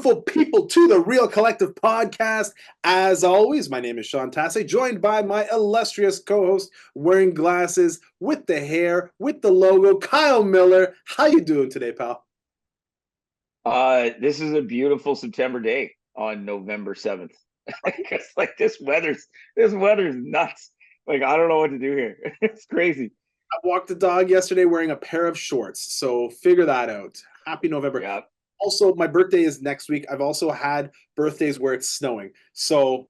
beautiful people to the Real Collective podcast. As always, my name is Sean Tassay, joined by my illustrious co-host wearing glasses with the hair, with the logo, Kyle Miller. How you doing today, pal? This is a beautiful September day on November 7th. Because like this weather's nuts. Like I don't know what to do here. It's crazy. I walked the dog yesterday wearing a pair of shorts, so figure that out. Happy November. Yeah. Also, my birthday is next week. I've also had birthdays where it's snowing. So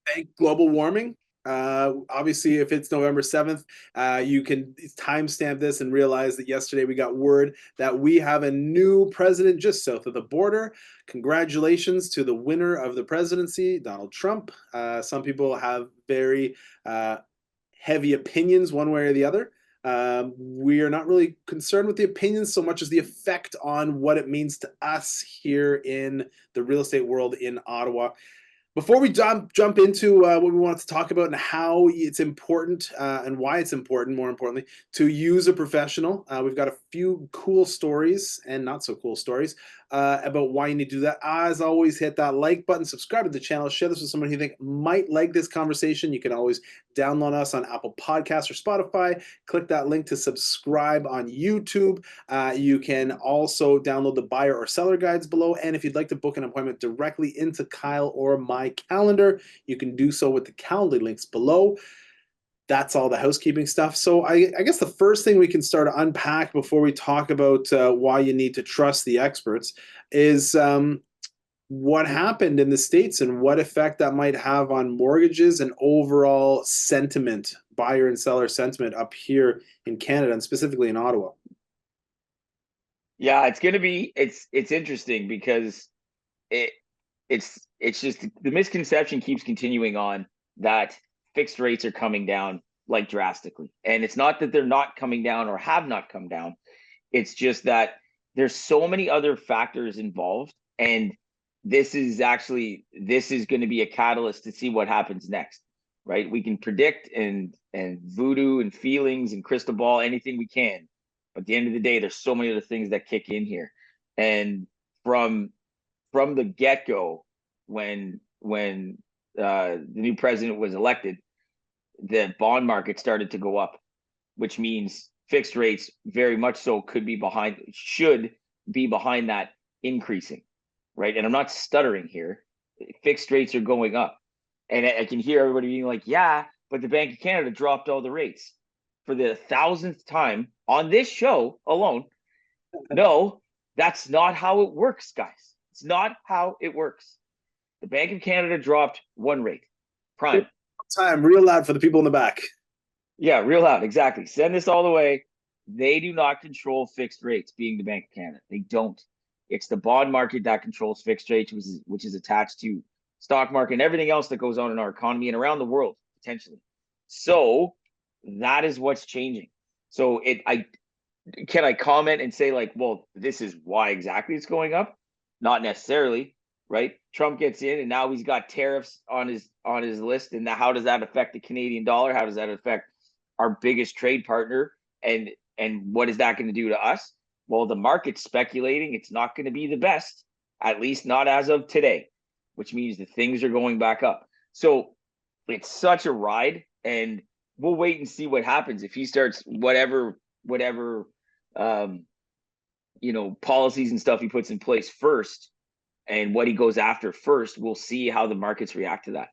thank global warming. Obviously, if it's November 7th, you can timestamp this and realize that yesterday we got word that we have a new president just south of the border. Congratulations to the winner of the presidency, Donald Trump. Some people have very heavy opinions one way or the other. We are not really concerned with the opinions so much as the effect on what it means to us here in the real estate world in Ottawa. Before we jump into what we want to talk about and how it's important and why it's important, more importantly, to use a professional, we've got a few cool stories and not so cool stories about why you need to do that. As always, hit that like button, subscribe to the channel, share this with someone who you think might like this conversation. You can always download us on Apple Podcasts or Spotify. Click that link to subscribe on YouTube. You can also download the buyer or seller guides below. And if you'd like to book an appointment directly into Kyle or my calendar, you can do so with the calendar links below. That's all the housekeeping stuff. So I guess the first thing we can start to unpack before we talk about why you need to trust the experts is what happened in the States and what effect that might have on mortgages and overall sentiment, buyer and seller sentiment up here in Canada and specifically in Ottawa. Yeah, it's interesting because it it's just the misconception keeps continuing on that fixed rates are coming down like drastically. And it's not that they're not coming down or have not come down. It's just that there's so many other factors involved. And this is going to be a catalyst to see what happens next, right? We can predict and voodoo and feelings and crystal ball, anything we can. But at the end of the day, there's so many other things that kick in here. And from the get-go, when the new president was elected, the bond market started to go up, which means fixed rates very much so should be behind that increasing, right? And I'm not stuttering here. Fixed rates are going up. And I can hear everybody being like, yeah, but the Bank of Canada dropped all the rates for the 1,000th time on this show alone. No, that's not how it works, guys. It's not how it works. The Bank of Canada dropped one rate, prime. Time, real loud for the people in the back. Yeah, real loud, exactly. Send this all the way. They do not control fixed rates, being the Bank of Canada. They don't. It's the bond market that controls fixed rates, which is attached to stock market and everything else that goes on in our economy and around the world, potentially. So that is what's changing. So can I comment and say like, well, this is why exactly it's going up? Not necessarily, right? Trump gets in and now he's got tariffs on his list. And how does that affect the Canadian dollar? How does that affect our biggest trade partner? And what is that going to do to us? Well, the market's speculating it's not going to be the best, at least not as of today, which means that things are going back up. So it's such a ride, and we'll wait and see what happens if he starts whatever policies and stuff he puts in place first, and what he goes after first. We'll see how the markets react to that.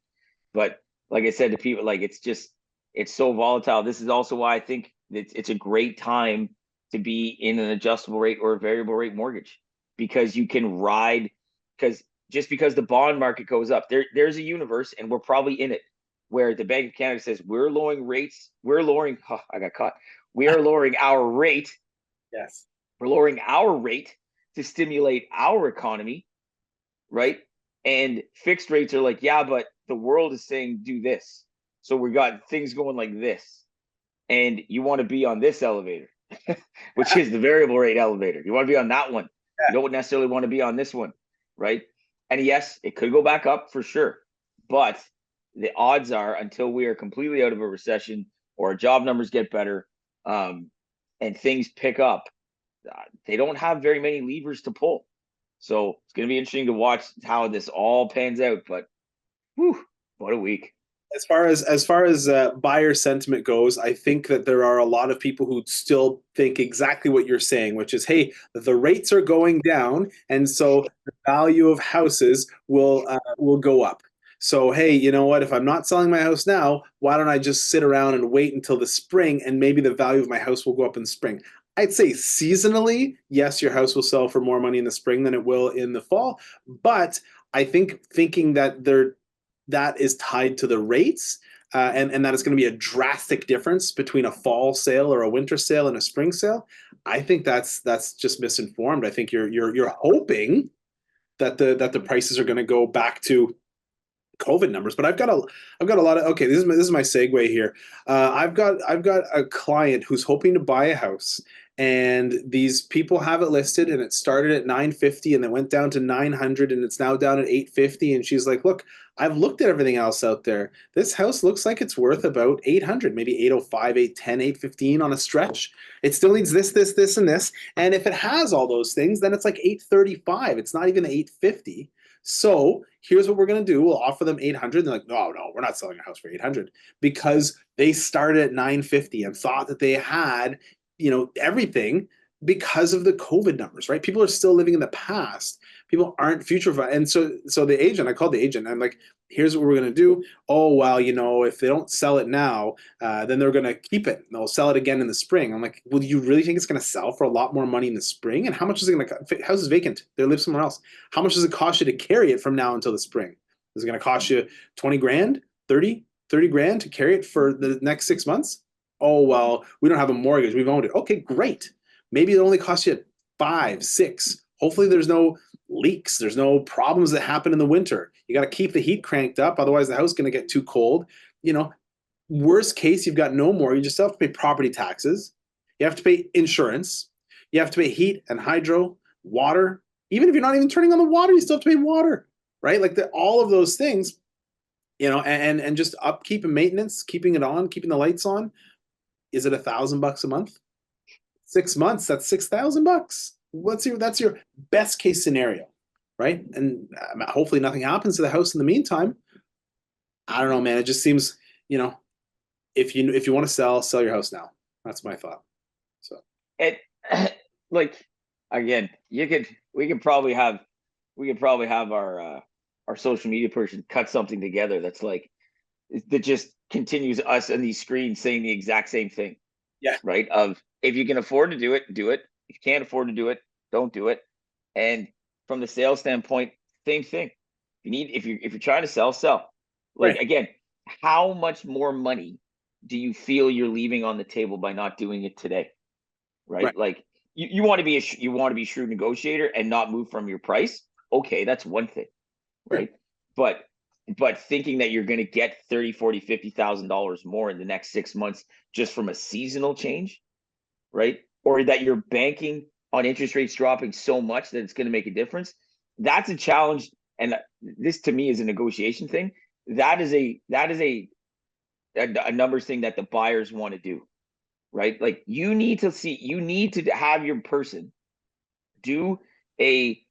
But like I said to people, like it's so volatile. This is also why I think it's a great time to be in an adjustable rate or a variable rate mortgage, because you can ride. Because just because the bond market goes up, there's a universe, and we're probably in it, where the Bank of Canada says we're lowering rates. I got caught. We are lowering our rate. Yes. We're lowering our rate to stimulate our economy, right? And fixed rates are like, yeah, but the world is saying do this. So we got things going like this. And you want to be on this elevator, which is the variable rate elevator. You want to be on that one. You don't necessarily want to be on this one, right? And yes, it could go back up for sure. But the odds are, until we are completely out of a recession or our job numbers get better and things pick up, they don't have very many levers to pull. So it's going to be interesting to watch how this all pans out. But whew, what a week. As far as buyer sentiment goes, I think that there are a lot of people who still think exactly what you're saying, which is, hey, the rates are going down, and so the value of houses will go up. So, hey, you know what? If I'm not selling my house now, why don't I just sit around and wait until the spring, and maybe the value of my house will go up in the spring. I'd say seasonally, yes, your house will sell for more money in the spring than it will in the fall, but I think thinking that is tied to the rates, and that is going to be a drastic difference between a fall sale or a winter sale and a spring sale. I think that's just misinformed. I think you're hoping that the prices are going to go back to COVID numbers, but I've got a lot of okay. This is my segue here. I've got a client who's hoping to buy a house, and these people have it listed, and it started at 950, and it went down to 900, and it's now down at 850. And she's like, "Look, I've looked at everything else out there. This house looks like it's worth about 800, maybe 805, 810, 815 on a stretch. It still needs this, and this. And if it has all those things, then it's like 835. It's not even 850." So here's what we're going to do. We'll offer them 800. They're like, no, no, we're not selling a house for 800 because they started at 950 and thought that they had, everything because of the COVID numbers, right? People are still living in the past. People aren't future. And so the agent, I called the agent. I'm like, here's what we're going to do. Oh, well, if they don't sell it now, then they're going to keep it. They'll sell it again in the spring. I'm like, well, do you really think it's going to sell for a lot more money in the spring? And how much is it going to, house is vacant. They live somewhere else. How much does it cost you to carry it from now until the spring? Is it going to cost you 20 grand, 30 grand to carry it for the next 6 months? Oh, well, we don't have a mortgage. We've owned it. Okay, great. Maybe it only costs you five, six. Hopefully there's no leaks. There's no problems that happen in the winter. You got to keep the heat cranked up. Otherwise the house is going to get too cold. You know, Worst case, you've got no mortgage. You still have to pay property taxes. You have to pay insurance. You have to pay heat and hydro, water. Even if you're not even turning on the water, you still have to pay water, right? Like all of those things, and just upkeep and maintenance, keeping it on, keeping the lights on. Is it $1,000 a month? 6 months, that's $6,000. That's your best case scenario, right? And hopefully nothing happens to the house in the meantime. I don't know, man. It just seems, if you want to sell your house now. That's my thought. So it like again, we could probably have our social media person cut something together that just continues us on these screens saying the exact same thing. Yeah. Right. Of if you can afford to do it, do it. If you can't afford to do it, don't do it. And from the sales standpoint, same thing. If you're trying to sell. Like right. again, how much more money do you feel you're leaving on the table by not doing it today? Right? Like you want to be a shrewd negotiator and not move from your price. Okay, that's one thing, right? But thinking that you're going to get 30, 40, $50,000 more in the next 6 months just from a seasonal change, right? Or that you're banking on interest rates dropping so much that it's going to make a difference. That's a challenge. And this to me is a negotiation thing. That is a numbers thing that the buyers want to do, right? Like you need to have your person do a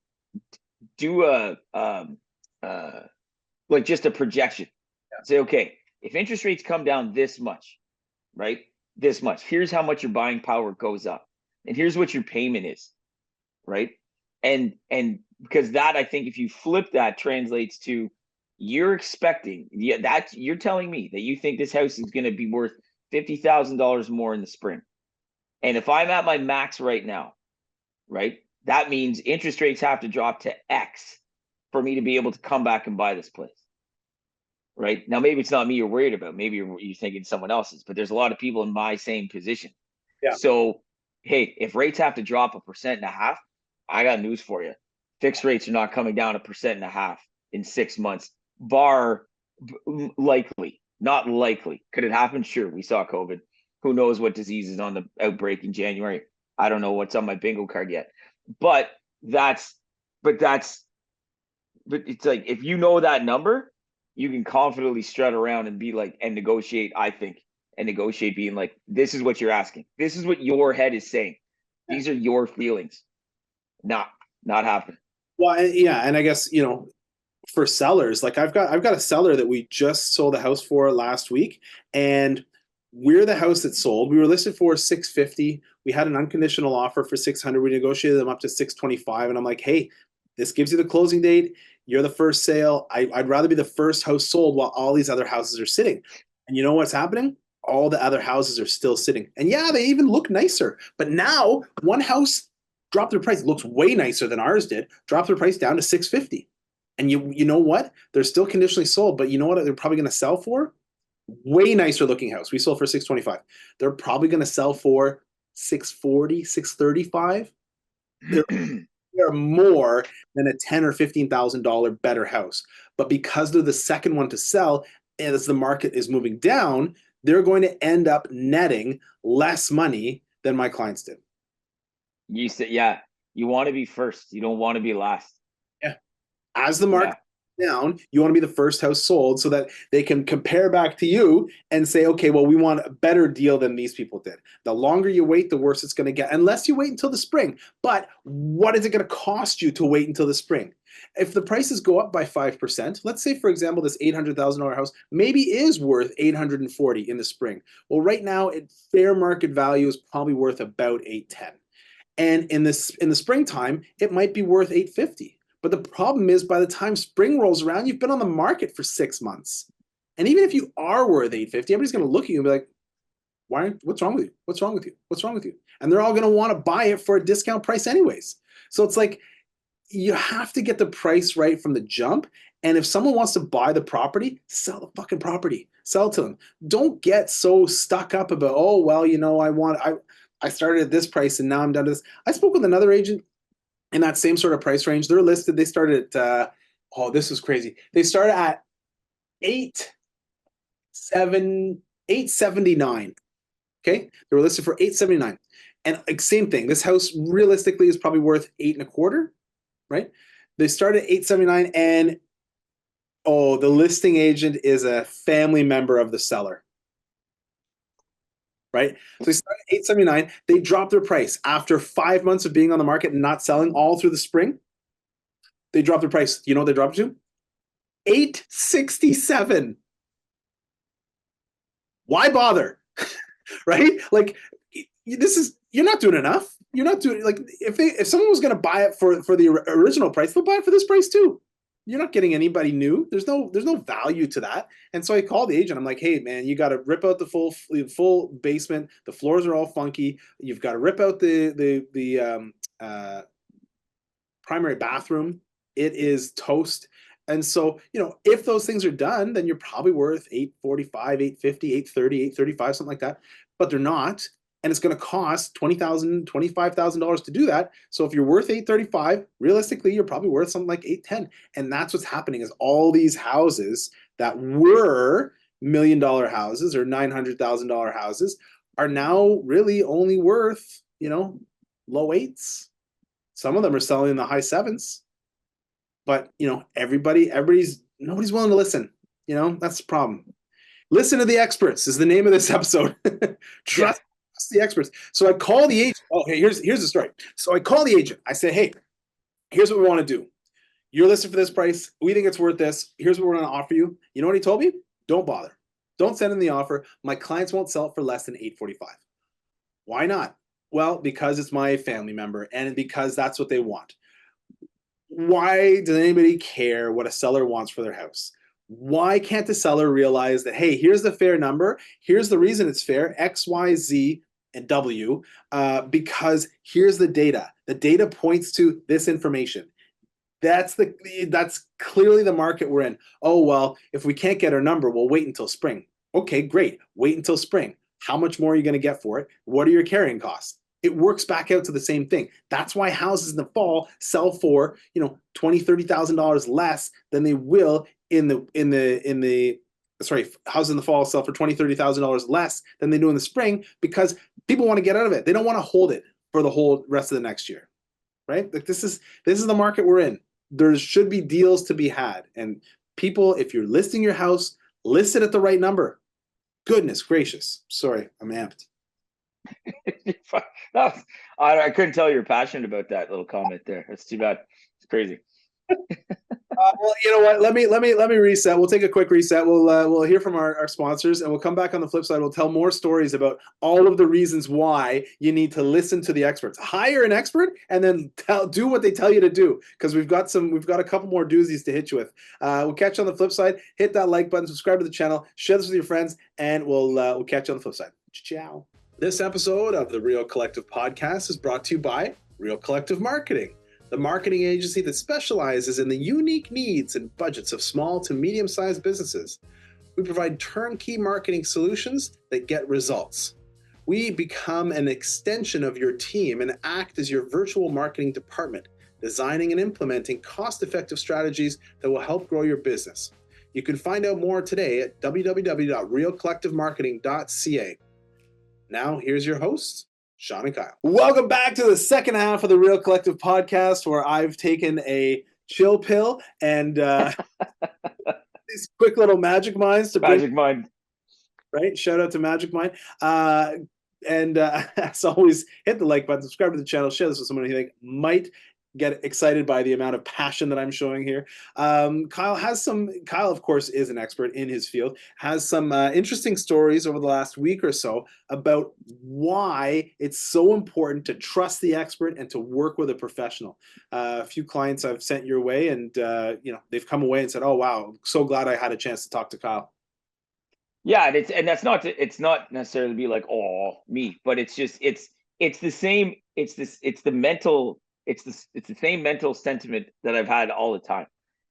like just a projection. Yeah. Say, okay, if interest rates come down this much, right? This much. Here's how much your buying power goes up. And here's what your payment is, right? And because that, I think if you flip that translates to you're expecting, that you're telling me that you think this house is going to be worth $50,000 more in the spring. And if I'm at my max right now, right, that means interest rates have to drop to X for me to be able to come back and buy this place. Right now, maybe it's not me you're worried about. Maybe you're thinking someone else's, but there's a lot of people in my same position. Yeah. So, hey, if rates have to drop 1.5%, I got news for you. Fixed rates are not coming down 1.5% in 6 months, bar likely, not likely. Could it happen? Sure. We saw COVID. Who knows what disease is on the outbreak in January? I don't know what's on my bingo card yet. But it's like if you know that number, you can confidently strut around and be like, and negotiate, I think, and negotiate being like, this is what you're asking. This is what your head is saying. These are your feelings. Not happening. Well, yeah, and I guess, for sellers, like I've got a seller that we just sold a house for last week, and we're the house that sold. We were listed for 650. We had an unconditional offer for 600. We negotiated them up to 625, and I'm like, hey, this gives you the closing date. You're the first sale. I'd rather be the first house sold while all these other houses are sitting. And you know what's happening? All the other houses are still sitting. And yeah, they even look nicer. But now one house dropped their price, looks way nicer than ours did, dropped their price down to 650. And you know what? They're still conditionally sold, but you know what they're probably going to sell for? Way nicer looking house. We sold for 625. They're probably going to sell for 640, 635. They're, they're more than a $10 or $15,000 better house. But because they're the second one to sell, as the market is moving down, they're going to end up netting less money than my clients did. You said, yeah, you want to be first. You don't want to be last. Yeah. As the market Yeah. down, you want to be the first house sold so that they can compare back to you and say, okay, well, we want a better deal than these people did. The longer you wait, the worse it's going to get, unless you wait until the spring. But what is it going to cost you to wait until the spring? If the prices go up by 5%, let's say, for example, this $800,000 house maybe is worth 840 in the spring. Well, right now, fair market value is probably worth about 810. And in the springtime, it might be worth 850. But the problem is, by the time spring rolls around, you've been on the market for 6 months. And even if you are worth 850, everybody's going to look at you and be like, what's wrong with you? What's wrong with you? What's wrong with you? And they're all going to want to buy it for a discount price anyways. So it's like, you have to get the price right from the jump. And if someone wants to buy the property, sell the fucking property. Sell it to them. Don't get so stuck up about, oh, well, I started at this price and now I'm down to this. I spoke with another agent in that same sort of price range. They're listed. They started at this was crazy. They started at 879. Okay, they were listed for 879, and like same thing. This house realistically is probably worth 8.25, right? They started at 879, and the listing agent is a family member of the seller. Right? So they started at 879. They dropped their price after 5 months of being on the market and not selling all through the spring. They dropped their price. You know what they dropped to? 867. Why bother? Right? Like you're not doing enough. You're not doing like if someone was going to buy it for the original price, they'll buy it for this price too. You're not getting anybody new. There's no value to that. And so I called the agent. I'm like, hey man, you got to rip out the full basement. The floors are all funky. You've got to rip out the primary bathroom. It is toast. And so, if those things are done, then you're probably worth 845, 850, 830, 835, something like that. But they're not. And it's going to cost $20,000, $25,000 to do that. So if you're worth 835, realistically, you're probably worth something like 810. And that's what's happening is all these houses that were $1 million houses or $900,000 houses are now really only worth, low eights. Some of them are selling in the high sevens. But nobody's willing to listen. That's the problem. Listen to the experts is the name of this episode. Trust the experts. So I call the agent. Oh, hey, here's the story. So I call the agent. I say, hey, here's what we want to do. You're listed for this price. We think it's worth this. Here's what we're going to offer you. You know what he told me? Don't bother. Don't send in the offer. My clients won't sell it for less than 845. Why not? Well, because it's my family member and because that's what they want. Why does anybody care what a seller wants for their house? Why can't the seller realize that, hey, here's the fair number. Here's the reason it's fair, X, Y, Z, and W, because here's the data. The data points to this information. That's clearly the market we're in. Oh, well, if we can't get our number, we'll wait until spring. Okay, great. Wait until spring. How much more are you going to get for it? What are your carrying costs? It works back out to the same thing. That's why houses in the fall sell for, $20,000, $30,000 less than they will houses in the fall sell for $20,000, $30,000 less than they do in the spring because people want to get out of it. They don't want to hold it for the whole rest of the next year, right? Like this is the market we're in. There should be deals to be had. And people, if you're listing your house, list it at the right number. Goodness gracious. Sorry, I'm amped. I couldn't tell you're passionate about that little comment there. That's too bad. It's crazy. Well, you know what? Let me reset. We'll take a quick reset. We'll hear from our sponsors, and we'll come back on the flip side. We'll tell more stories about all of the reasons why you need to listen to the experts. Hire an expert, and then do what they tell you to do. Because we've got a couple more doozies to hit you with. We'll catch you on the flip side. Hit that like button, subscribe to the channel, share this with your friends, and we'll catch you on the flip side. Ciao. This episode of the Real Collective podcast is brought to you by Real Collective Marketing, the marketing agency that specializes in the unique needs and budgets of small to medium-sized businesses. We provide turnkey marketing solutions that get results. We become an extension of your team and act as your virtual marketing department, designing and implementing cost-effective strategies that will help grow your business. You can find out more today at www.realcollectivemarketing.ca. Now, here's your hosts, Sean and Kyle. Welcome back to the second half of the Real Collective podcast, where I've taken a chill pill and these quick little magic minds to Magic Mind. Right? Shout out to Magic Mind. As always, hit the like button, subscribe to the channel, share this with someone you think might get excited by the amount of passion that I'm showing here. Kyle, of course, is an expert in his field, has some interesting stories over the last week or so about why it's so important to trust the expert and to work with a professional. A few clients I've sent your way, and they've come away and said, "Oh, wow, so glad I had a chance to talk to Kyle." Yeah, and that's not it's not necessarily be like, oh, me, but it's just it's the same. It's the mental. It's the same mental sentiment that I've had all the time,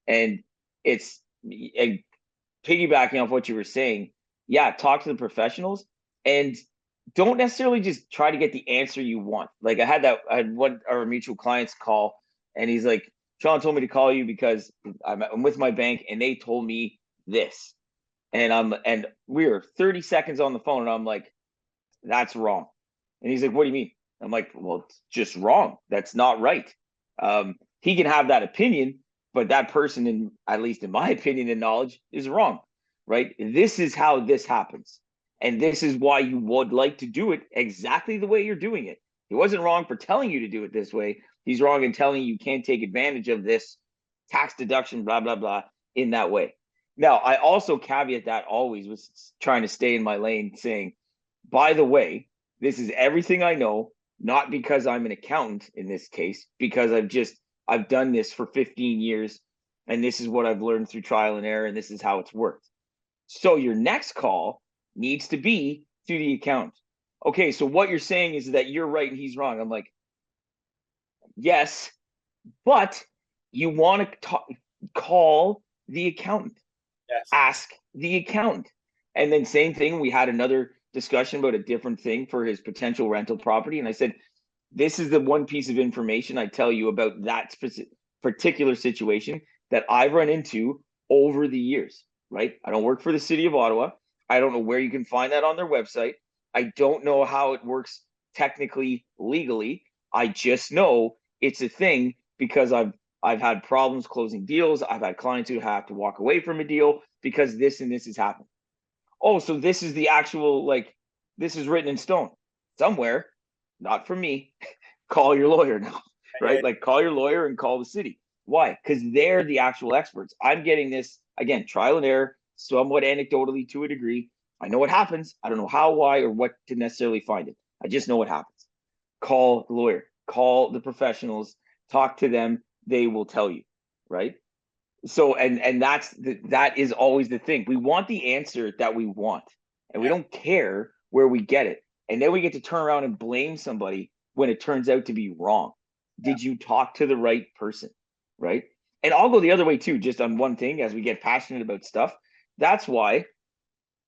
and it's piggybacking off what you were saying. Yeah, talk to the professionals and don't necessarily just try to get the answer you want. Like I had one of our mutual clients call, and he's like, Sean told me to call you because I'm with my bank and they told me this, and we were 30 seconds on the phone, and I'm like, that's wrong. And he's like, what do you mean? I'm like, well, it's just wrong. That's not right. He can have that opinion, but that person, at least in my opinion and knowledge, is wrong, right? This is how this happens. And this is why you would like to do it exactly the way you're doing it. He wasn't wrong for telling you to do it this way. He's wrong in telling you can't take advantage of this tax deduction, blah, blah, blah, in that way. Now, I also caveat that always with trying to stay in my lane, saying, by the way, this is everything I know, not because I'm an accountant in this case, because I've done this for 15 years, and this is what I've learned through trial and error, and this is how it's worked. So your next call needs to be to the accountant. Okay, so what you're saying is that you're right and he's wrong. I'm like, yes, but you want to call the accountant. Yes. Ask the accountant. And then same thing, we had another discussion about a different thing for his potential rental property. And I said, this is the one piece of information I tell you about that particular situation that I've run into over the years, right? I don't work for the city of Ottawa. I don't know where you can find that on their website. I don't know how it works technically, legally. I just know it's a thing because I've had problems closing deals. I've had clients who have to walk away from a deal because this and this has happened. Oh, so this is the actual, like, this is written in stone somewhere, not for me. Call your lawyer now, right? Like, call your lawyer and call the city. Why? Because they're the actual experts. I'm getting this, again, trial and error, somewhat anecdotally to a degree. I know what happens. I don't know how, why, or what to necessarily find it. I just know what happens. Call the lawyer, call the professionals, talk to them. They will tell you, right? So, and that is always the thing. We want the answer that we want, and we don't care where we get it. And then we get to turn around and blame somebody when it turns out to be wrong. Did you talk to the right person, right? And I'll go the other way too, just on one thing as we get passionate about stuff. That's why,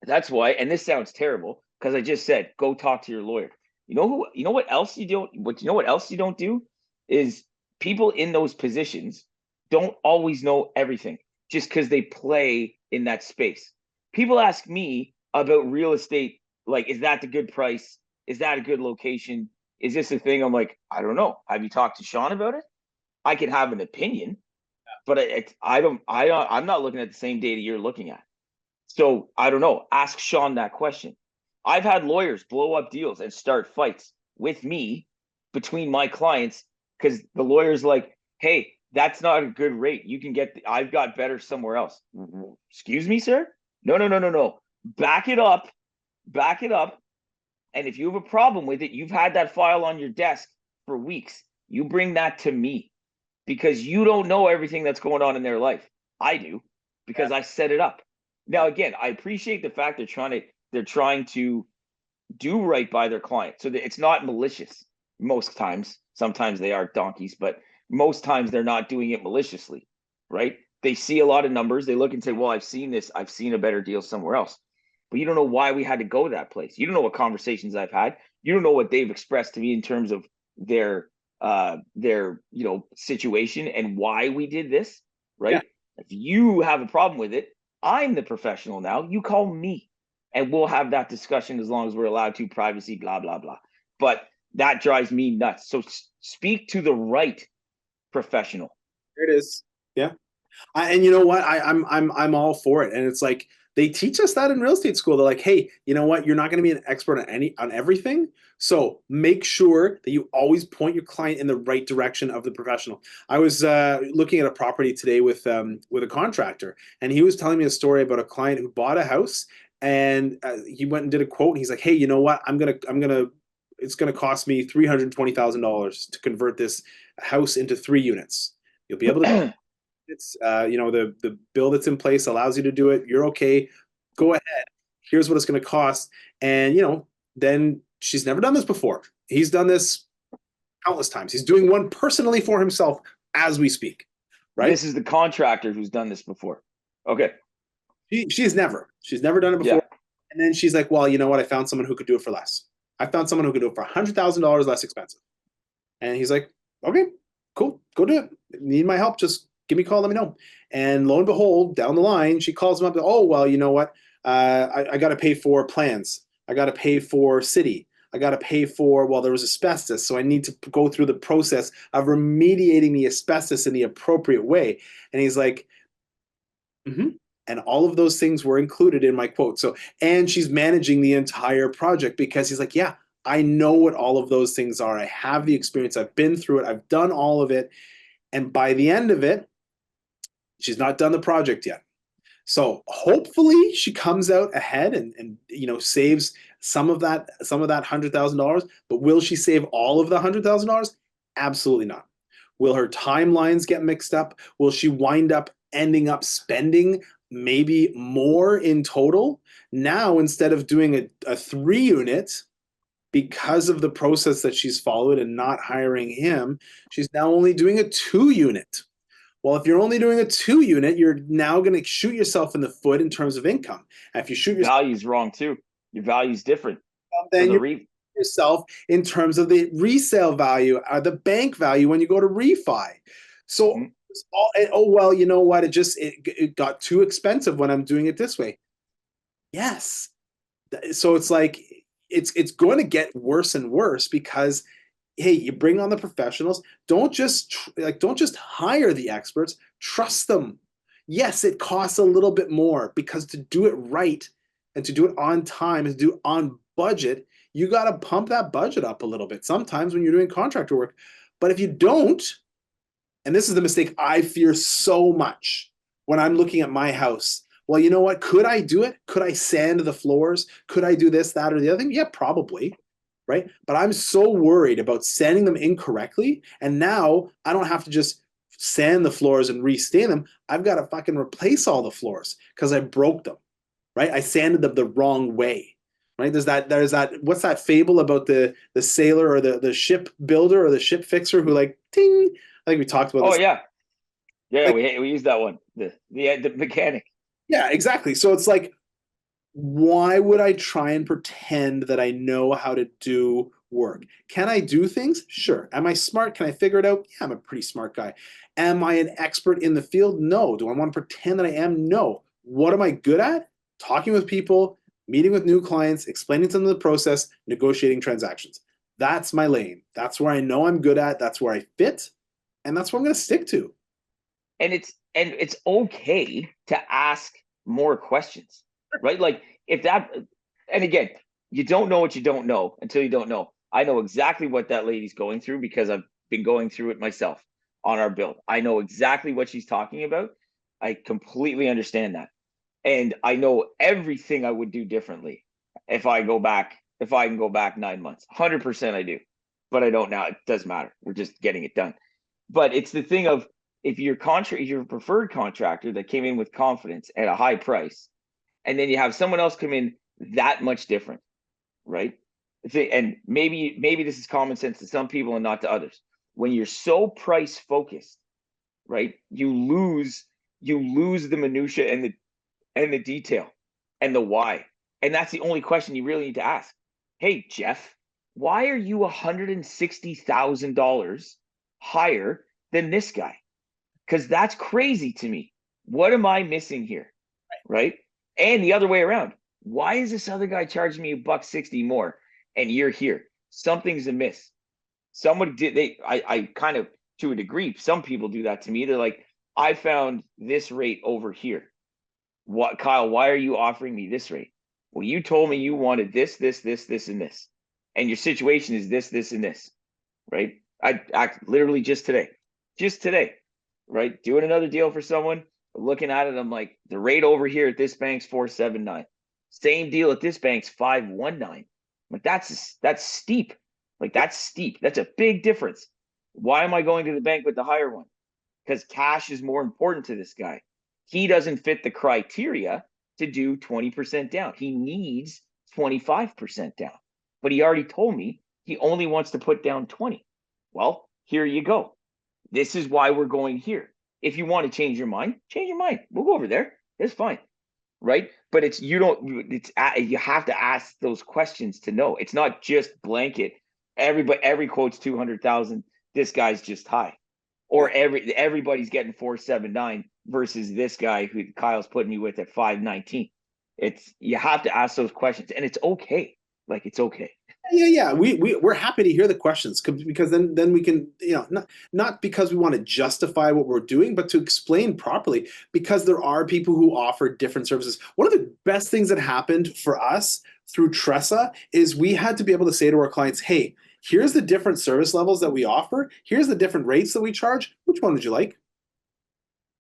and this sounds terrible because I just said, go talk to your lawyer. You know what else you don't do is people in those positions don't always know everything just because they play in that space. People ask me about real estate, like, is that the good price? Is that a good location? Is this a thing? I'm like, I don't know. Have you talked to Sean about it? I can have an opinion, but I'm not looking at the same data you're looking at. So I don't know. Ask Sean that question. I've had lawyers blow up deals and start fights with me between my clients because the lawyer's like, hey, That's not a good rate. You can get, I've got better somewhere else. Excuse me, sir? No, no, no, no, no. Back it up. Back it up. And if you have a problem with it, you've had that file on your desk for weeks. You bring that to me because you don't know everything that's going on in their life. I do because I set it up. Now, again, I appreciate the fact they're trying to do right by their client. So that it's not malicious most times. Sometimes they are donkeys, but most times they're not doing it maliciously, right? They see a lot of numbers. They look and say, well, I've seen this. I've seen a better deal somewhere else. But you don't know why we had to go to that place. You don't know what conversations I've had. You don't know what they've expressed to me in terms of their situation and why we did this, right? Yeah. If you have a problem with it, I'm the professional now. You call me and we'll have that discussion as long as we're allowed to, privacy, blah, blah, blah. But that drives me nuts. So speak to the right professional. There it is. Yeah. And you know what? I'm all for it. And it's like they teach us that in real estate school. They're like, hey, you know what? You're not going to be an expert on everything. So make sure that you always point your client in the right direction of the professional. I was looking at a property today with a contractor, and he was telling me a story about a client who bought a house, and he went and did a quote. And he's like, hey, you know what? It's gonna cost me $320,000 to convert this house into 3 units. You'll be able to. It's the bill that's in place allows you to do it. You're okay. Go ahead. Here's what it's going to cost. And then she's never done this before. He's done this countless times. He's doing one personally for himself as we speak. Right. This is the contractor who's done this before. Okay. She's never done it before. Yeah. And then she's like, well, you know what? I found someone who could do it for less. I found someone who could do it for $100,000 less expensive. And he's like, okay, cool. Go do it. Need my help? Just give me a call, let me know. And lo and behold, down the line, she calls him up. Oh, well, you know what? I got to pay for plans. I got to pay for city. I got to pay for, well, there was asbestos. So I need to go through the process of remediating the asbestos in the appropriate way. And he's like, mm-hmm. And all of those things were included in my quote. So, and she's managing the entire project because he's like, yeah, I know what all of those things are. I have the experience. I've been through it. I've done all of it. And by the end of it, she's not done the project yet. So hopefully she comes out ahead and saves some of that $100,000. But will she save all of the $100,000? Absolutely not. Will her timelines get mixed up? Will she wind up ending up spending maybe more in total? Now, instead of doing a 3-unit, because of the process that she's followed and not hiring him, she's now only doing a 2-unit. Well, if you're only doing a 2-unit, you're now going to shoot yourself in the foot in terms of income. And if you shoot yourself, value's wrong too. Your value's different. Then you yourself in terms of the resale value or the bank value when you go to refi. So, well, you know what? It got too expensive when I'm doing it this way. Yes. So it's like it's going to get worse and worse because, hey, you bring on the professionals. Don't just hire the experts. Trust them. Yes, it costs a little bit more because to do it right and to do it on time and to do it on budget, you got to pump that budget up a little bit sometimes when you're doing contractor work. But if you don't, and this is the mistake I fear so much when I'm looking at my house. Well, you know what? Could I do it? Could I sand the floors? Could I do this, that, or the other thing? Yeah, probably. Right? But I'm so worried about sanding them incorrectly. And now I don't have to just sand the floors and restain them. I've got to fucking replace all the floors because I broke them. Right? I sanded them the wrong way. Right? There's that, what's that fable about the sailor or the ship builder or the ship fixer who like, ting. I think we talked about this. Oh, yeah. Yeah, like, we used that one. The mechanic. Yeah, exactly. So it's like, why would I try and pretend that I know how to do work? Can I do things? Sure. Am I smart? Can I figure it out? Yeah, I'm a pretty smart guy. Am I an expert in the field? No. Do I want to pretend that I am? No. What am I good at? Talking with people, meeting with new clients, explaining to them the process, negotiating transactions. That's my lane. That's where I know I'm good at. That's where I fit. And that's what I'm going to stick to. And it's okay to ask more questions. Right? Like if that, and again, you don't know what you don't know until you don't know. I know exactly what that lady's going through because I've been going through it myself. on our build. I know exactly what she's talking about. I completely understand that. And I know everything I would do differently if I go back, if I can go back 9 months. 100% I do. But I don't now. It doesn't matter. We're just getting it done. But it's the thing of, if your preferred contractor that came in with confidence at a high price, and then you have someone else come in that much different, right? And maybe this is common sense to some people and not to others. When you're so price focused, right, you lose the minutia and the detail and the why. And that's the only question you really need to ask. Hey, Jeff, why are you $160,000 higher than this guy? Because that's crazy to me. What am I missing here? Right. And the other way around. Why is this other guy charging me $160 more and you're here? Something's amiss. Someone did I kind of, to a degree, some people do that to me. They're like, I found this rate over here. What, Kyle, why are you offering me this rate? Well, you told me you wanted this, and this. And your situation is this, and this. Right? I literally just today, right? Doing another deal for someone, looking at it, I'm like, the rate over here at this bank's 479. Same deal at this bank's 519. Like that's steep. Like that's steep. That's a big difference. Why am I going to the bank with the higher one? Because cash is more important to this guy. He doesn't fit the criteria to do 20% down. He needs 25% down. But he already told me he only wants to put down 20. Well, here you go. This is why we're going here. If you want to change your mind, change your mind. We'll go over there. It's fine. Right? But you have to ask those questions to know. It's not just blanket. Every quote's 200,000. This guy's just high. Or everybody's getting 479 versus this guy who Kyle's putting me with at 519. You have to ask those questions, and it's okay. Like, it's okay. Yeah. We're happy to hear the questions because then we can, not because we want to justify what we're doing, but to explain properly, because there are people who offer different services. One of the best things that happened for us through Tressa is we had to be able to say to our clients, hey, here's the different service levels that we offer. Here's the different rates that we charge. Which one would you like?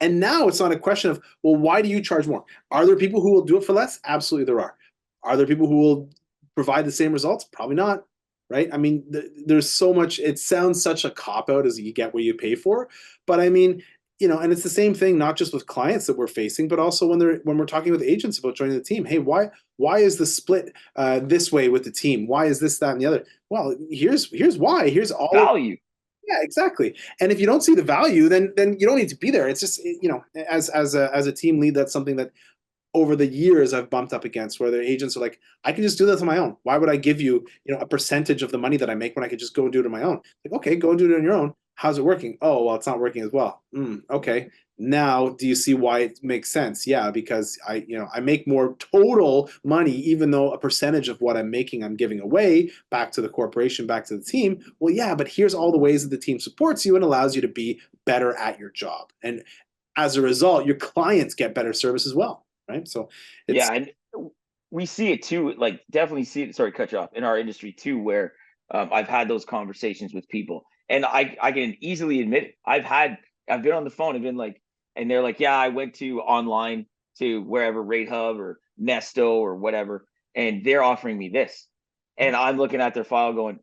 And now it's not a question of, well, why do you charge more? Are there people who will do it for less? Absolutely there are. Are there people who will provide the same results? Probably not, right? I mean, there's so much, it sounds such a cop-out as you get what you pay for. But I mean, and it's the same thing, not just with clients that we're facing, but also when we're talking with agents about joining the team. Hey, why is the split this way with the team? Why is this, that, and the other? Well, here's why. Here's all value. Yeah, exactly. And if you don't see the value, then you don't need to be there. It's just, as a team lead, that's something that over the years I've bumped up against, where the agents are like, I can just do this on my own. Why would I give you, a percentage of the money that I make when I could just go and do it on my own? Like, okay, go and do it on your own. How's it working? Oh, well, it's not working as well. Okay. Now, do you see why it makes sense? Yeah, because I make more total money, even though a percentage of what I'm making, I'm giving away back to the corporation, back to the team. Well, yeah, but here's all the ways that the team supports you and allows you to be better at your job. And as a result, your clients get better service as well. Right. So and we see it too, like definitely see it, sorry, cut you off, in our industry too, where I've had those conversations with people, and I can easily admit it. I've been on the phone and been like, and they're like, yeah, I went to online to wherever, Rate Hub or Nesto or whatever, and they're offering me this. And I'm looking at their file going,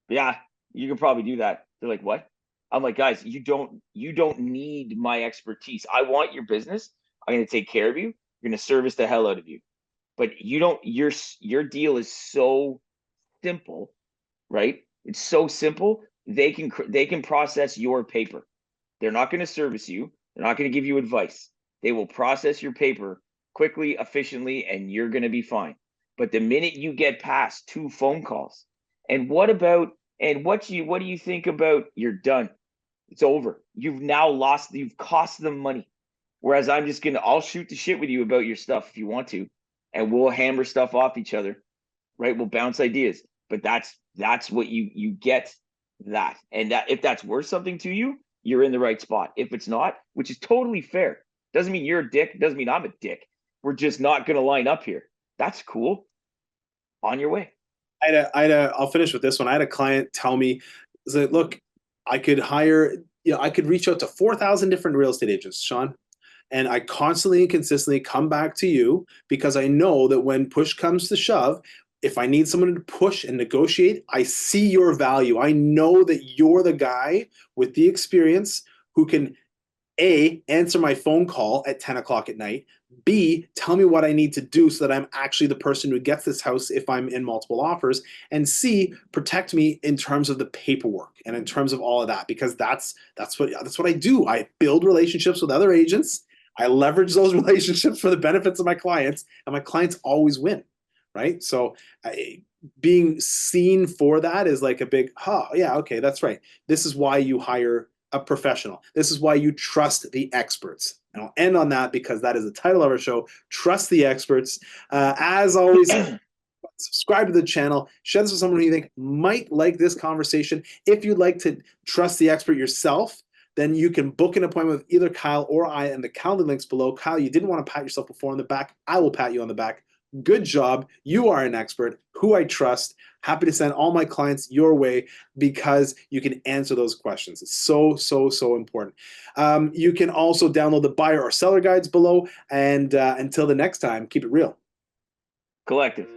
yeah, you can probably do that. They're like, what? I'm like, guys, you don't need my expertise. I want your business. I'm going to take care of you. You're going to service the hell out of you. But your deal is so simple, right? It's so simple. They can process your paper. They're not going to service you. They're not going to give you advice. They will process your paper quickly, efficiently, and you're going to be fine. But the minute you get past 2 phone calls, and what do you think about, you're done. It's over. You've cost them money. Whereas I'll shoot the shit with you about your stuff if you want to, and we'll hammer stuff off each other, right? We'll bounce ideas. But that's what you get that. And that, if that's worth something to you, you're in the right spot. If it's not, which is totally fair, doesn't mean you're a dick, doesn't mean I'm a dick. We're just not going to line up here. That's cool. On your way. I'll finish with this one. I had a client tell me that, look, I could hire I could reach out to 4,000 different real estate agents, Sean, and I constantly and consistently come back to you because I know that when push comes to shove, if I need someone to push and negotiate, I see your value. I know that you're the guy with the experience who can A, answer my phone call at 10 o'clock at night. B, tell me what I need to do so that I'm actually the person who gets this house if I'm in multiple offers. And C, protect me in terms of the paperwork and in terms of all of that, because that's what I do. I build relationships with other agents. I leverage those relationships for the benefits of my clients, and my clients always win, right? So being seen for that is like a big, yeah, okay, that's right. This is why you hire a professional. This is why you trust the experts. And I'll end on that because that is the title of our show, Trust the Experts. As always, subscribe to the channel, share this with someone who you think might like this conversation. If you'd like to trust the expert yourself, then you can book an appointment with either Kyle or I and the calendar links below. Kyle, you didn't want to pat yourself before on the back. I will pat you on the back. Good job. You are an expert who I trust. Happy to send all my clients your way because you can answer those questions. It's so, so, so important. You can also download the buyer or seller guides below. And until the next time, keep it real. Collective.